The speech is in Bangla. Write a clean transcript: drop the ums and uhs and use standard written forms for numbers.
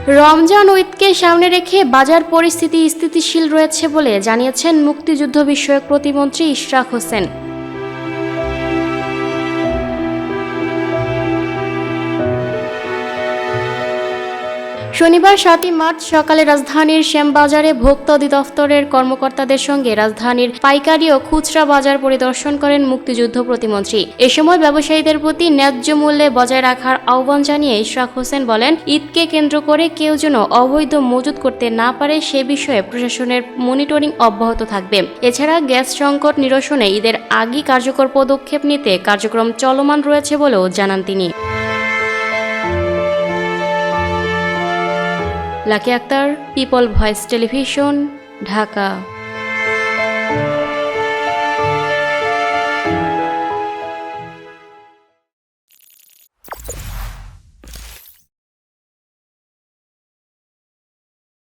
রমজান ঈদকে সামনে রেখে বাজার পরিস্থিতি স্থিতিশীল রয়েছে বলে জানিয়েছেন মুক্তিযুদ্ধ বিষয়ক প্রতিমন্ত্রী ইশরাক হোসেন। শনিবার ৭ই মার্চ সকালে রাজধানীর শ্যামবাজারে ভোক্তা অধিদপ্তরের কর্মকর্তাদের সঙ্গে রাজধানীর পাইকারি ও খুচরা বাজার পরিদর্শন করেন মুক্তিযুদ্ধ প্রতিমন্ত্রী। এ সময় ব্যবসায়ীদের প্রতি ন্যায্য মূল্যে বজায় রাখার আহ্বান জানিয়ে ইশরাক হোসেন বলেন, ঈদকে কেন্দ্র করে কেউ যেন অবৈধ মজুত করতে না পারে সে বিষয়ে প্রশাসনের মনিটরিং অব্যাহত থাকবে। এছাড়া গ্যাস সংকট নিরসনে ঈদের আগেই কার্যকর পদক্ষেপ নিতে কার্যক্রম চলমান রয়েছে বলেও জানান তিনি। Lucky Akter, People Voice Television, Dhaka.